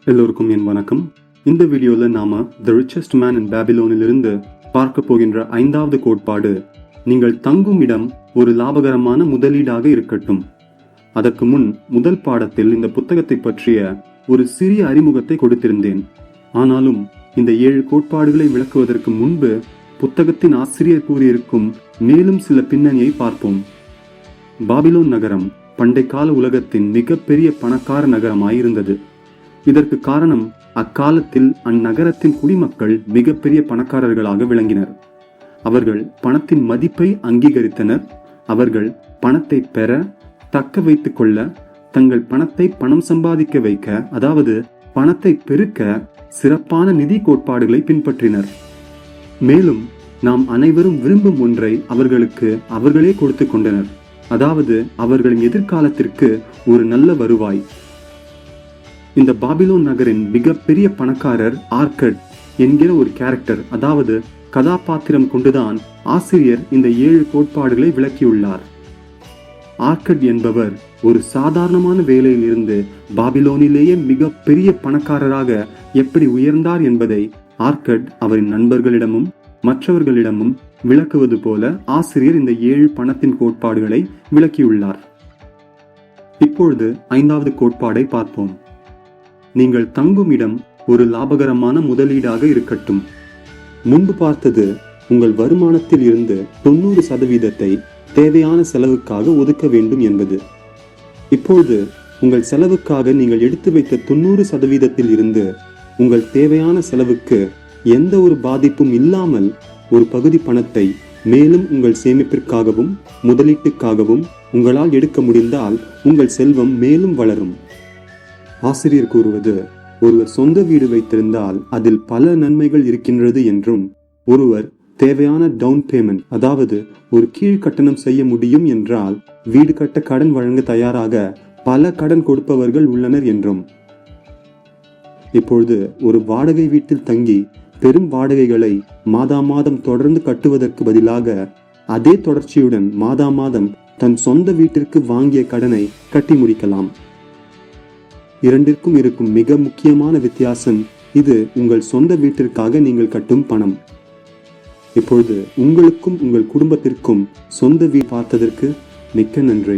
எல்லோருக்கும் என் வணக்கம். இந்த வீடியோவில் நாம தி ரிச்சஸ்ட் மேன் இன் பாபிலோனிலிருந்து பார்க்க போகின்ற 5வது கோட்பாடு, நீங்கள் தங்கும் இடம் ஒரு லாபகரமான முதலீடாக இருக்கட்டும். அதற்கு முன் முதல் பாடத்தில் இந்த புத்தகத்தை பற்றிய ஒரு சிறிய அறிமுகத்தை கொடுத்திருந்தேன். ஆனாலும் இந்த 7 கோட்பாடுகளை விளக்குவதற்கு முன்பு புத்தகத்தின் ஆசிரியர் கூறியிருக்கும் மேலும் சில பின்னணியை பார்ப்போம். பாபிலோன் நகரம் பண்டை கால உலகத்தின் மிகப்பெரிய பணக்கார நகரமாயிருந்தது. இதற்கு காரணம், அக்காலத்தில் அந்நகரத்தின் குடிமக்கள் மிகப்பெரிய பணக்காரர்களாக விளங்கினர். அவர்கள் பணத்தின் மதிப்பை அங்கீகரித்தனர். அவர்கள் பணத்தை பெற, தக்க வைத்துக் கொள்ள, தங்கள் பணத்தை பணம் சம்பாதிக்க வைக்க, அதாவது பணத்தை பெருக்க சிறப்பான நிதி கோட்பாடுகளை பின்பற்றினர். மேலும் நாம் அனைவரும் விரும்பும் ஒன்றை அவர்களுக்கு அவர்களே கொடுத்து கொண்டனர், அதாவது அவர்களின் எதிர்காலத்திற்கு ஒரு நல்ல வருவாய். இந்த பாபிலோன் நகரின் மிகப்பெரிய பணக்காரர் ஆர்கட் என்கிற ஒரு கேரக்டர், அதாவது கதாபாத்திரம் கொண்டுதான் ஆசிரியர் இந்த 7 கோட்பாடுகளை விளக்கியுள்ளார். ஆர்கட் என்பவர் ஒரு சாதாரணமான வேலையில் இருந்து பாபிலோனிலேயே மிகப்பெரிய பணக்காரராக எப்படி உயர்ந்தார் என்பதை ஆர்கட் அவரின் நண்பர்களிடமும் மற்றவர்களிடமும் விளக்குவது போல ஆசிரியர் இந்த 7 பணத்தின் கோட்பாடுகளை விளக்கியுள்ளார். இப்பொழுது 5வது கோட்பாடை பார்ப்போம். நீங்கள் தங்கும் இடம் ஒரு லாபகரமான முதலீடாக இருக்கட்டும். முன்பு பார்த்தது உங்கள் வருமானத்தில் இருந்து 90% தேவையான செலவுக்காக ஒதுக்க வேண்டும் என்பது. இப்பொழுது உங்கள் செலவுக்காக நீங்கள் எடுத்து வைத்த 90% இருந்து உங்கள் தேவையான செலவுக்கு எந்த ஒரு பாதிப்பும் இல்லாமல் ஒரு பகுதி பணத்தை மேலும் உங்கள் சேமிப்பிற்காகவும் முதலீட்டுக்காகவும் உங்களால் எடுக்க முடிந்தால் உங்கள் செல்வம் மேலும் வளரும். ஆசிரியர் கூறுவது, ஒருவர் சொந்த வீடு வைத்திருந்தால் அதில் பல நன்மைகள் இருக்கின்றது என்றும், ஒருவர் தேவையான டவுன் பேமெண்ட், அதாவது ஒரு கீழ்கட்டணம் செய்ய முடியும் என்றால் வீடு கட்ட கடன் வழங்க தயாராக பல கடன் கொடுப்பவர்கள் உள்ளனர் என்றும். இப்பொழுது ஒரு வாடகை வீட்டில் தங்கி பெரும் வாடகைகளை மாதம் தொடர்ந்து கட்டுவதற்கு பதிலாக அதே தொடர்ச்சியுடன் மாதம் தன் சொந்த வீட்டிற்கு வாங்கிய கடனை கட்டி முடிக்கலாம். இரண்டிற்கும் இருக்கும் மிக முக்கியமான வித்தியாசம், இது உங்கள் சொந்த வீட்டிற்காக நீங்கள் கட்டும் பணம். இப்பொழுது உங்களுக்கும் உங்கள் குடும்பத்திற்கும் சொந்த வீடு பார்த்ததற்கு மிக்க நன்றி.